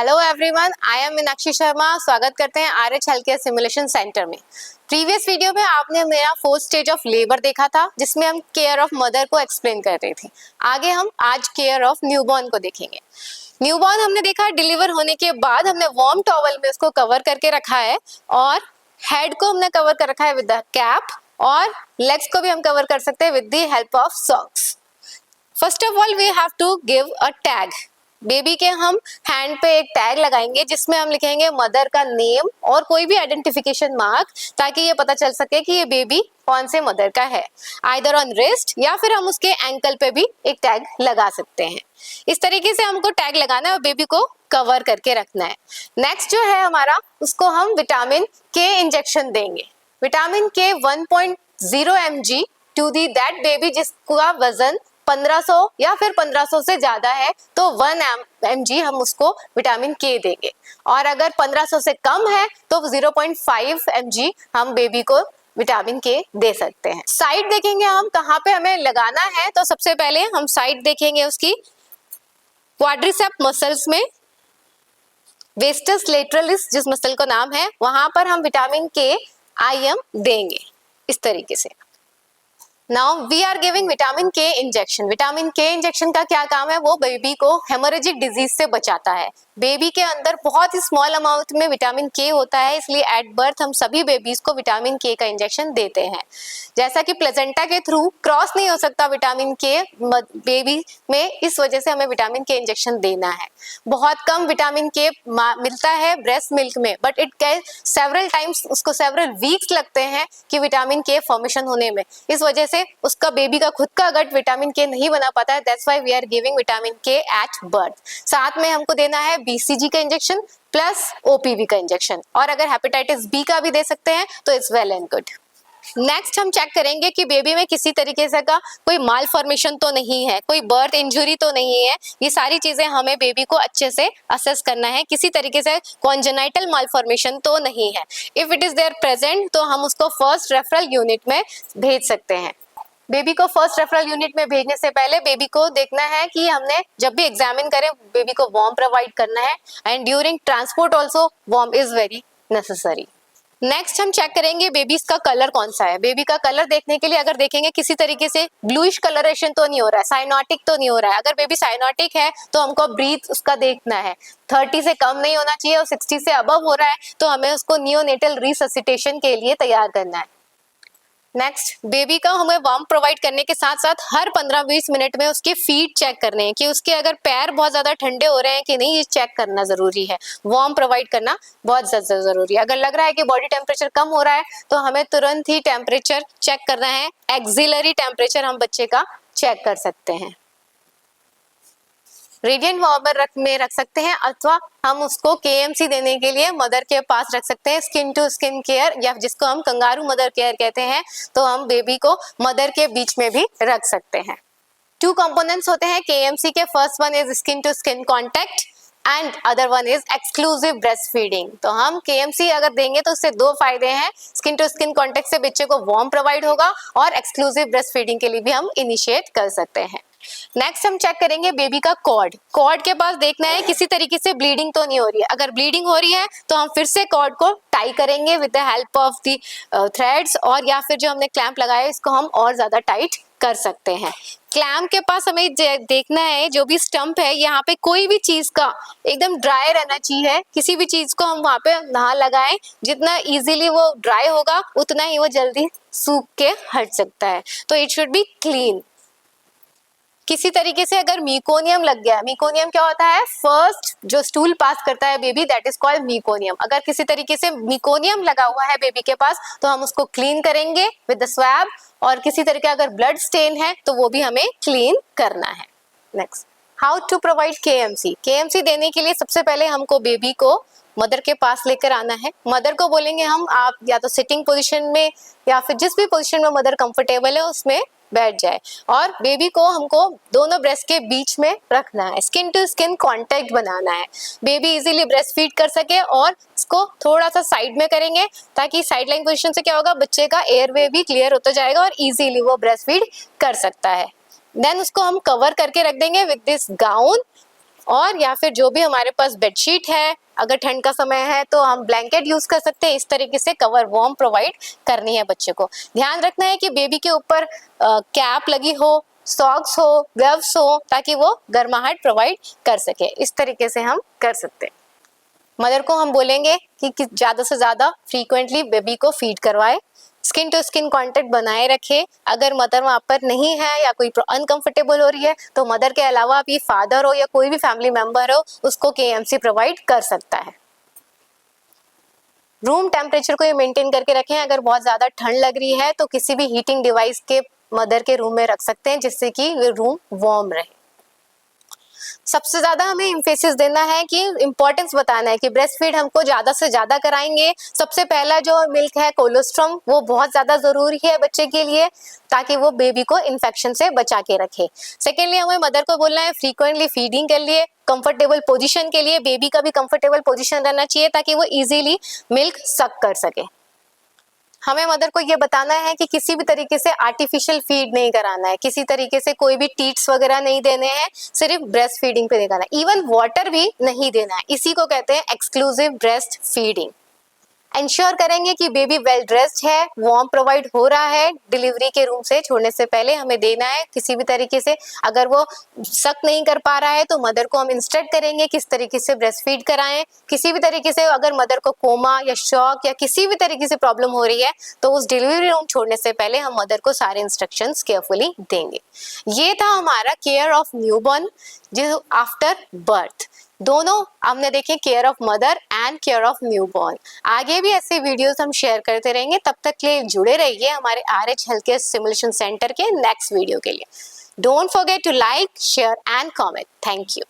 Hello everyone, I am Meenakshi Sharma. स्वागत करते हैं RH हेल्थकेयर सिमुलेशन सेंटर में। प्रीवियस वीडियो में आपने मेरा 4th स्टेज ऑफ लेबर देखा था, जिसमें हम केयर ऑफ मदर को एक्सप्लेन कर रहे थे। आगे हम आज केयर ऑफ न्यूबॉर्न को देखेंगे। न्यूबॉर्न हमने देखा, डिलीवर होने के बाद हमने वार्म टॉवल में उसको कवर करके रखा है और हेड को हमने कवर कर रखा है विद द कैप और लेग्स को भी हम कवर कर सकते हैं with the help of socks. First of all we have to give a tag. Baby के हम हैंड पे एक टैग लगाएंगे जिसमें हम लिखेंगे मदर का नेम और कोई भी आइडेंटिफिकेशन मार्क, ताकि ये पता चल सके कि ये बेबी कौन से मदर का है। आइदर ऑन रिस्ट या फिर हम उसके एंकल पे भी एक टैग लगा सकते हैं। इस तरीके से हमको टैग लगाना है और बेबी को कवर करके रखना है। नेक्स्ट जो है हमारा, उसको हम विटामिन के इंजेक्शन देंगे। Vitamin K 1.0 mg to the that baby जिसका वजन 1500 या फिर 1500 से ज्यादा है तो 1 mg हम उसको विटामिन के देंगे, और अगर 1500 से कम है तो 0.5 mg हम बेबी को विटामिन के दे सकते हैं। साइड देखेंगे हम कहाँ पे हमें लगाना है, तो सबसे पहले हम साइड देखेंगे उसकी क्वाड्रिसेप मसल्स में, वेस्टस लेटरलिस जिस मसल को नाम है, वहां पर हम विटामिन के IM देंगे इस तरीके से। Now we are giving vitamin K injection. Vitamin K injection का क्या काम है, वो बेबी को हेमोरेजिक डिजीज से बचाता है। बेबी के अंदर बहुत ही स्मॉल अमाउंट में विटामिन के होता है, इसलिए एट बर्थ हम सभी बेबीज को विटामिन के का इंजेक्शन देते हैं। जैसा कि प्लेसेंटा के थ्रू क्रॉस नहीं हो सकता विटामिन के बेबी में, इस वजह से हमें विटामिन के इंजेक्शन देना है। बहुत कम विटामिन के मिलता है ब्रेस्ट मिल्क में, but it can several times, उसको सेवरल वीक्स लगते हैं कि विटामिन के फॉर्मेशन होने में। इस वजह से उसका बेबी का खुद का गट विटामिन के नहीं बना पाता है। That's why we are giving vitamin K at birth. साथ में हमको देना है BCG का इंजेक्शन प्लस OPV का इंजेक्शन, और अगर हेपेटाइटिस B का भी दे सकते हैं तो it's well and good. Next हम चेक करेंगे कि बेबी में किसी तरीके से का कोई माल फॉर्मेशन तो नहीं है, कोई बर्थ इंजुरी तो नहीं है। ये सारी चीजें हमें बेबी को अच्छे से असेस करना है। किसी तरीके से कॉन्जेनाइटल माल फॉर्मेशन तो नहीं है। If it is there present तो हम उसको फर्स्ट रेफरल यूनिट में भेज सकते हैं। बेबी को फर्स्ट रेफरल यूनिट में भेजने से पहले बेबी को देखना है कि हमने जब भी एग्जामिन करें बेबी को वार्म प्रोवाइड करना है, and during transport also warm is very necessary. Next हम चेक करेंगे बेबीज का कलर कौन सा है। बेबी का कलर देखने के लिए अगर देखेंगे किसी तरीके से ब्लूइश कलरेशन तो नहीं हो रहा है, साइनोटिक तो नहीं हो रहा है। अगर बेबी साइनोटिक है तो हमको ब्रीथ उसका देखना है, 30 से कम नहीं होना चाहिए, और 60 से अबव हो रहा है तो हमें उसको नियोनेटल रिससिटेशन के लिए तैयार करना है। नेक्स्ट, बेबी का हमें वार्म प्रोवाइड करने के साथ साथ हर 15-20 मिनट में उसके फीट चेक करने हैं कि उसके अगर पैर बहुत ज्यादा ठंडे हो रहे हैं कि नहीं, ये चेक करना जरूरी है। वार्म प्रोवाइड करना बहुत ज्यादा जरूरी है। अगर लग रहा है कि बॉडी टेम्परेचर कम हो रहा है तो हमें तुरंत ही टेम्परेचर चेक करना है। एक्सिलरी टेम्परेचर हम बच्चे का चेक कर सकते हैं, रेडिएंट वार्मर रख सकते हैं, अथवा हम उसको KMC देने के लिए मदर के पास रख सकते हैं। स्किन टू स्किन केयर, या जिसको हम कंगारू मदर केयर कहते हैं, तो हम बेबी को मदर के बीच में भी रख सकते हैं। 2 कंपोनेंट्स होते हैं KMC के। First one is skin to skin contact and other one is exclusive breast feeding. तो हम KMC अगर देंगे तो उससे 2 फायदे हैं। स्किन टू स्किन कॉन्टेक्ट से बच्चे को वार्म प्रोवाइड होगा, और एक्सक्लूसिव ब्रेस्ट फीडिंग के लिए भी हम इनिशिएट कर सकते हैं। नेक्स्ट हम चेक करेंगे बेबी का कॉर्ड। कॉर्ड के पास देखना है किसी तरीके से ब्लीडिंग तो नहीं हो रही है। अगर ब्लीडिंग हो रही है तो हम फिर से कॉर्ड को टाई करेंगे with the help of the threads, और या फिर जो हमने क्लैंप लगाया है इसको हम और ज्यादा टाइट कर सकते हैं। क्लैंप के पास हमें देखना है जो भी स्टंप है, यहाँ पे कोई भी चीज का एकदम ड्राई रहना चाहिए। किसी भी चीज को हम वहाँ पे ना लगाएं, जितना इजीली वो ड्राई होगा उतना ही वो जल्दी सूख के हट सकता है। तो इट शुड बी क्लीन। किसी तरीके से अगर मीकोनियम लग गया, मीकोनियम क्या होता है, फर्स्ट जो स्टूल पास करता है बेबी, दैट इज कॉल्ड मीकोनियम। अगर किसी तरीके से मीकोनियम लगा हुआ है बेबी के पास तो हम उसको क्लीन करेंगे विद द स्वैब, और किसी तरीके अगर ब्लड स्टेन है तो वो भी हमें क्लीन करना है। Next, how to provide KMC। KMC देने के लिए सबसे पहले हमको बेबी को मदर के पास लेकर आना है। मदर को बोलेंगे हम, आप या तो सिटिंग पोजीशन में या फिर जिस भी पोजीशन में मदर कंफर्टेबल है उसमें बैठ जाए, और बेबी को हमको दोनों ब्रेस्ट के बीच में रखना है। स्किन टू स्किन कांटेक्ट बनाना है, बेबी इजीली ब्रेस्ट फीड कर सके, और इसको थोड़ा सा साइड में करेंगे ताकि साइड लाइन पोजिशन से क्या होगा, बच्चे का एयरवे भी क्लियर होता जाएगा और इजीली वो ब्रेस्ट फीड कर सकता है। देन उसको हम कवर करके रख देंगे विद दिस गाउन और या फिर जो भी हमारे पास बेडशीट है, अगर ठंड का समय है तो हम ब्लैंकेट यूज कर सकते हैं। इस तरीके से कवर वार्म प्रोवाइड करनी है बच्चे को। ध्यान रखना है कि बेबी के ऊपर कैप लगी हो, सॉक्स हो, ग्लव्स हो, ताकि वो गर्माहट प्रोवाइड कर सके। इस तरीके से हम कर सकते हैं। मदर को हम बोलेंगे कि ज्यादा से ज्यादा फ्रीक्वेंटली बेबी को फीड करवाए, स्किन टू स्किन कांटेक्ट बनाए रखे। अगर मदर वहाँ पर नहीं है या कोई अनकंफर्टेबल हो रही है तो मदर के अलावा भी फादर हो या कोई भी फैमिली मेंबर हो उसको KMC प्रोवाइड कर सकता है। रूम टेम्परेचर को ये मेंटेन करके रखें। अगर बहुत ज्यादा ठंड लग रही है तो किसी भी हीटिंग डिवाइस के मदर के रूम में रख सकते हैं, जिससे कि रूम वार्म रहे। सबसे ज्यादा हमें इम्फेसिस देना है कि इंपॉर्टेंस बताना है कि ब्रेस्ट फीड हमको ज्यादा से ज्यादा कराएंगे। सबसे पहला जो मिल्क है कोलोस्ट्रम, वो बहुत ज्यादा जरूरी है बच्चे के लिए, ताकि वो बेबी को इन्फेक्शन से बचा के रखे। सेकेंडली हमें मदर को बोलना है फ्रीक्वेंटली फीडिंग के लिए, कंफर्टेबल पोजीशन के लिए, बेबी का भी कंफर्टेबल पोजीशन रहना चाहिए ताकि वो इजीली मिल्क सक कर सके। हमें मदर को ये बताना है कि किसी भी तरीके से आर्टिफिशियल फीड नहीं कराना है, किसी तरीके से कोई भी टीट्स वगैरह नहीं देने हैं, सिर्फ ब्रेस्ट फीडिंग पे देना है। इवन वाटर भी नहीं देना है। इसी को कहते हैं एक्सक्लूसिव ब्रेस्ट फीडिंग। इंश्योर करेंगे कि बेबी वेल ड्रेस्ड है, वार्म प्रोवाइड हो रहा है। डिलीवरी के रूम से छोड़ने से पहले हमें देना है। किसी भी तरीके से अगर वो सक नहीं कर पा रहा है तो मदर को हम इंस्ट्रक्ट करेंगे किस तरीके से ब्रेस्ट फीड कराएं। किसी भी तरीके से अगर मदर को कोमा या शॉक या किसी भी तरीके से प्रॉब्लम हो रही है तो उस डिलीवरी रूम छोड़ने से पहले हम मदर को सारे इंस्ट्रक्शंस केयरफुली देंगे। ये था हमारा केयर ऑफ न्यूबॉर्न जो आफ्टर बर्थ। दोनों हमने देखे, care of mother and care of newborn. आगे भी ऐसे वीडियोस हम शेयर करते रहेंगे। तब तक के लिए जुड़े रहिए हमारे RH हेल्थ सिमुलेशन सेंटर के नेक्स्ट वीडियो के लिए। Don't forget to like, share and comment. Thank you.